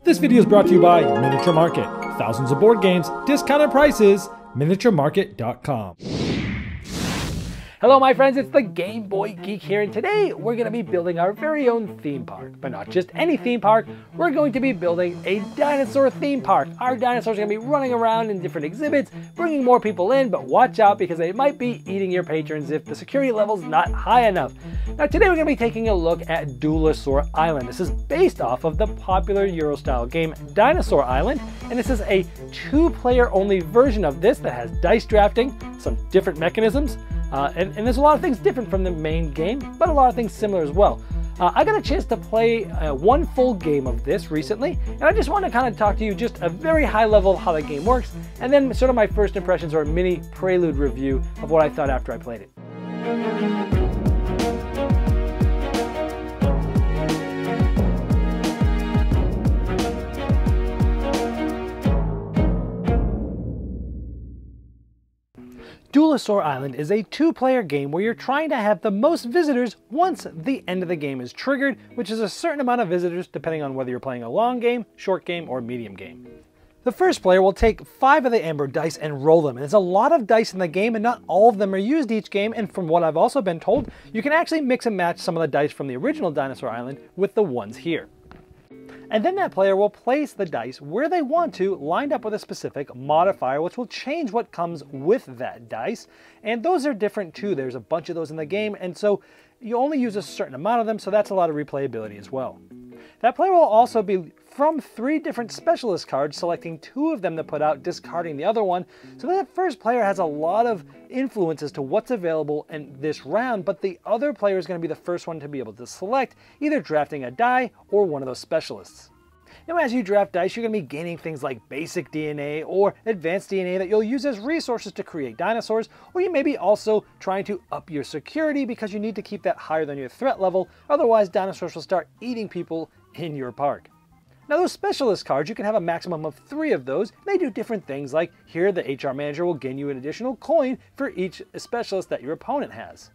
This video is brought to you by Miniature Market. Thousands of board games, discounted prices, miniaturemarket.com. Hello my friends, it's the Game Boy Geek here, and today we're going to be building our very own theme park. But not just any theme park, we're going to be building a dinosaur theme park. Our dinosaurs are going to be running around in different exhibits, bringing more people in, but watch out because they might be eating your patrons if the security level's not high enough. Now today we're going to be taking a look at Duelosaur Island. This is based off of the popular Euro-style game Dinosaur Island, and this is a two-player only version of this that has dice drafting, some different mechanisms, and there's a lot of things different from the main game, but a lot of things similar as well. I got a chance to play one full game of this recently, and I just want to kind of talk to you just a very high level of how the game works, and then sort of my first impressions or a mini Prelude review of what I thought after I played it. Duelosaur Island is a two-player game where you're trying to have the most visitors once the end of the game is triggered, which is a certain amount of visitors depending on whether you're playing a long game, short game, or medium game. The first player will take 5 of the amber dice and roll them, and there's a lot of dice in the game and not all of them are used each game, and from what I've also been told, you can actually mix and match some of the dice from the original Dinosaur Island with the ones here. And then that player will place the dice where they want to, lined up with a specific modifier, which will change what comes with that dice. And those are different too. There's a bunch of those in the game, and so you only use a certain amount of them, so that's a lot of replayability as well. That player will also be from 3 different specialist cards, selecting 2 of them to put out, discarding the other one. So that first player has a lot of influence as to what's available in this round, but the other player is going to be the first one to be able to select, either drafting a die or one of those specialists. Now as you draft dice, you're going to be gaining things like basic DNA or advanced DNA that you'll use as resources to create dinosaurs, or you may be also trying to up your security because you need to keep that higher than your threat level, otherwise dinosaurs will start eating people in your park. Now those specialist cards, you can have a maximum of 3 of those. They do different things, like here the HR manager will gain you an additional coin for each specialist that your opponent has.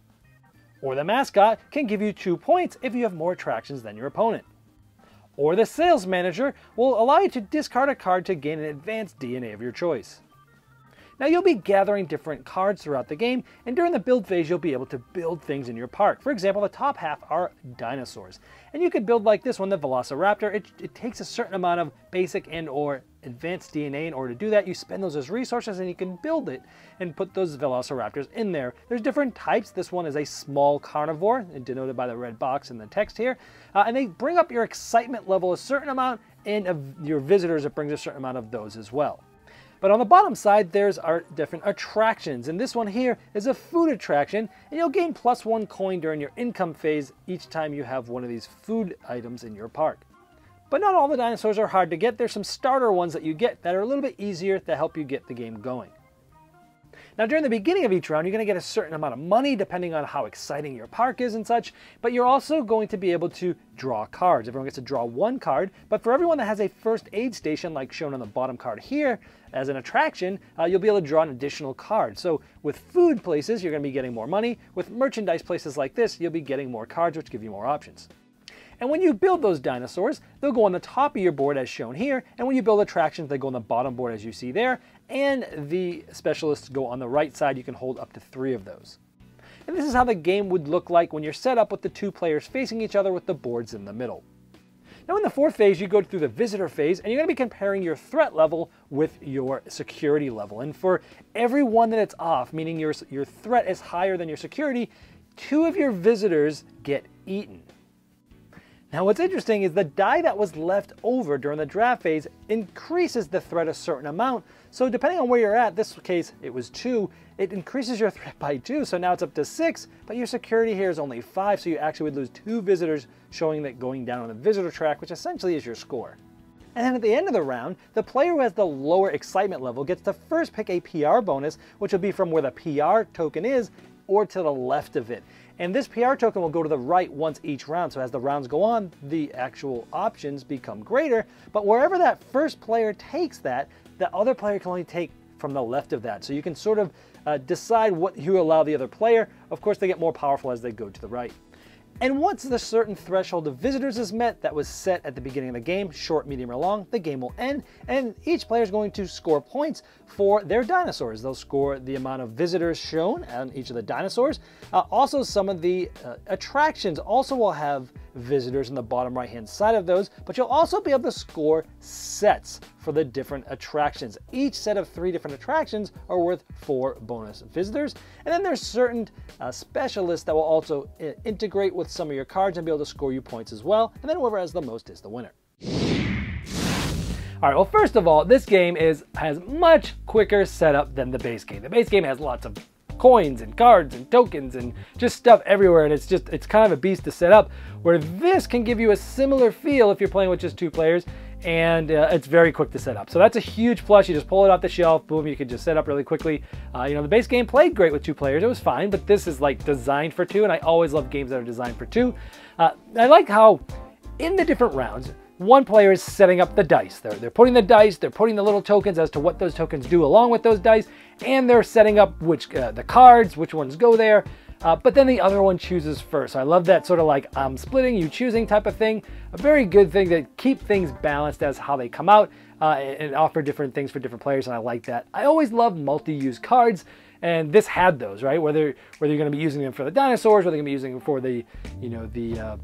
Or the mascot can give you 2 points if you have more attractions than your opponent. Or the sales manager will allow you to discard a card to gain an advanced DNA of your choice. Now you'll be gathering different cards throughout the game, and during the build phase you'll be able to build things in your park. For example, the top half are dinosaurs. And you could build like this one, the Velociraptor. It takes a certain amount of basic and or advanced DNA in order to do that. You spend those as resources and you can build it and put those Velociraptors in there. There's different types. This one is a small carnivore, denoted by the red box in the text here. And they bring up your excitement level a certain amount, and of your visitors it brings a certain amount of those as well. But on the bottom side, there's our different attractions, and this one here is a food attraction, and you'll gain +1 coin during your income phase each time you have one of these food items in your park. But not all the dinosaurs are hard to get. There's some starter ones that you get that are a little bit easier to help you get the game going. Now during the beginning of each round, you're going to get a certain amount of money depending on how exciting your park is and such, but you're also going to be able to draw cards. Everyone gets to draw 1 card, but for everyone that has a first aid station, like shown on the bottom card here, as an attraction, you'll be able to draw an additional card. So with food places, you're going to be getting more money. With merchandise places like this, you'll be getting more cards, which give you more options. And when you build those dinosaurs, they'll go on the top of your board as shown here, and when you build attractions, they go on the bottom board as you see there, and the specialists go on the right side. You can hold up to 3 of those. And this is how the game would look like when you're set up with the 2 players facing each other with the boards in the middle. Now in the 4th phase, you go through the visitor phase, and you're going to be comparing your threat level with your security level. And for every one that it's off, meaning your threat is higher than your security, 2 of your visitors get eaten. Now what's interesting is the die that was left over during the draft phase increases the threat a certain amount. So depending on where you're at, this case it was 2, it increases your threat by 2, so now it's up to 6, but your security here is only 5, so you actually would lose 2 visitors, showing that going down on the visitor track, which essentially is your score. And then at the end of the round, the player who has the lower excitement level gets to first pick a PR bonus, which will be from where the PR token is, or to the left of it. And this PR token will go to the right once each round, so as the rounds go on, the actual options become greater, but wherever that first player takes that, the other player can only take from the left of that. So you can sort of decide what you allow the other player. Of course, they get more powerful as they go to the right. And once the certain threshold of visitors is met that was set at the beginning of the game, short, medium, or long, the game will end, and each player is going to score points for their dinosaurs. They'll score the amount of visitors shown on each of the dinosaurs. Also, some of the attractions also will have visitors in the bottom right-hand side of those, but you'll also be able to score sets for the different attractions. Each set of 3 different attractions are worth 4 bonus visitors. And then there's certain specialists that will also integrate with some of your cards and be able to score you points as well. And then whoever has the most is the winner. All right, well, first of all, this game has much quicker setup than the base game. The base game has lots of coins and cards and tokens and just stuff everywhere, and it's kind of a beast to set up, where this can give you a similar feel if you're playing with just 2 players, and it's very quick to set up. So that's a huge plus. You just pull it off the shelf, boom, you can just set up really quickly. You know, the base game played great with 2 players, it was fine, but this is like designed for 2, and I always love games that are designed for 2. I like how in the different rounds, one player is setting up the dice. They're putting the dice, they're putting the little tokens as to what those tokens do along with those dice, and they're setting up which the cards, which ones go there. But then the other one chooses first. So I love that sort of like I'm splitting, you choosing type of thing. A very good thing to keep things balanced as how they come out and offer different things for different players, and I like that. I always love multi-use cards, and this had those, right? Whether you're going to be using them for the dinosaurs, whether you're going to be using them for the, you know, the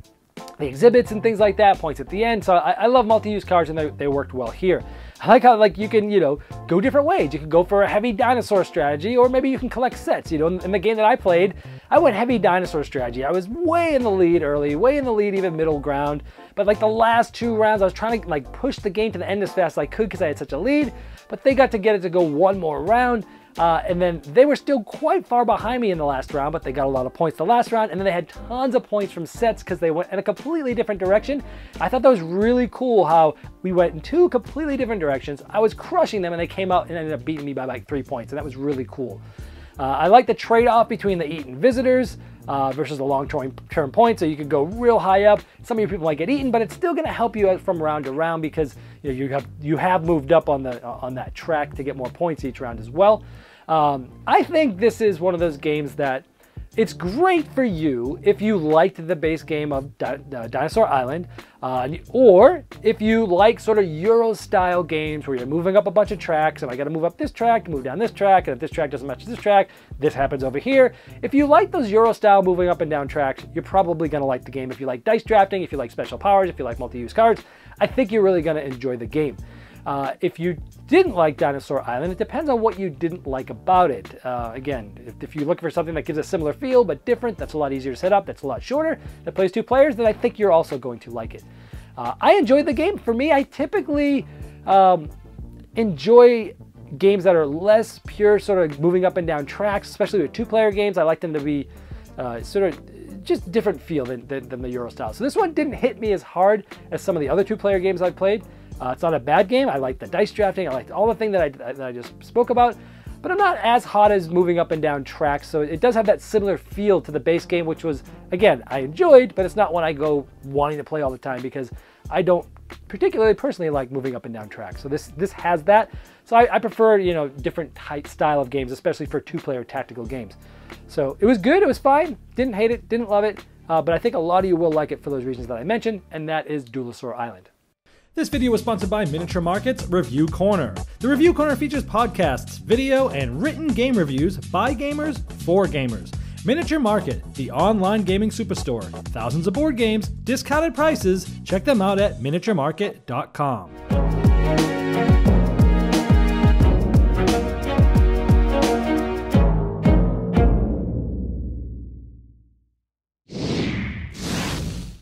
exhibits and things like that, points at the end. So I love multi-use cards, and they worked well here. I like how you can, you know, go different ways. You can go for a heavy dinosaur strategy, or maybe you can collect sets. You know, in the game that I played, I went heavy dinosaur strategy. I was way in the lead early, way in the lead even middle ground. But like the last 2 rounds, I was trying to like push the game to the end as fast as I could because I had such a lead. But they got to get it to go 1 more round. And then they were still quite far behind me in the last round, but they got a lot of points the last round, and then they had tons of points from sets because they went in a completely different direction. I thought that was really cool how we went in 2 completely different directions. I was crushing them, and they came out and ended up beating me by like 3 points, and that was really cool. I like the trade-off between the eaten visitors versus the long-term points, so you could go real high up. Some of your people might get eaten, but it's still going to help you out from round to round because you have moved up on that track to get more points each round as well. I think this is one of those games that it's great for you if you liked the base game of Dinosaur Island, or if you like sort of Euro-style games where you're moving up a bunch of tracks, and I got to move up this track to move down this track, and if this track doesn't match this track, this happens over here. If you like those Euro-style moving up and down tracks, you're probably going to like the game. If you like dice drafting, if you like special powers, if you like multi-use cards, I think you're really going to enjoy the game. If you didn't like Dinosaur Island, it depends on what you didn't like about it. Again, if you're looking for something that gives a similar feel but different, that's a lot easier to set up, that's a lot shorter, that plays 2 players, then I think you're also going to like it. I enjoyed the game. For me, I typically enjoy games that are less pure sort of moving up and down tracks, especially with 2-player games. I like them to be sort of just different feel than the Euro style. So this one didn't hit me as hard as some of the other 2-player games I've played. It's not a bad game. I like the dice drafting. I liked all the things that I just spoke about, but I'm not as hot as moving up and down tracks. So it does have that similar feel to the base game, which was, again, I enjoyed, but it's not one I go wanting to play all the time because I don't particularly personally like moving up and down tracks. So this has that. So I prefer, you know, different type style of games, especially for 2-player tactical games. So it was good. It was fine. Didn't hate it. Didn't love it. But I think a lot of you will like it for those reasons that I mentioned, and that is Duelosaur Island. This video was sponsored by Miniature Market's Review Corner. The Review Corner features podcasts, video, and written game reviews by gamers for gamers. Miniature Market, the online gaming superstore. Thousands of board games, discounted prices. Check them out at miniaturemarket.com.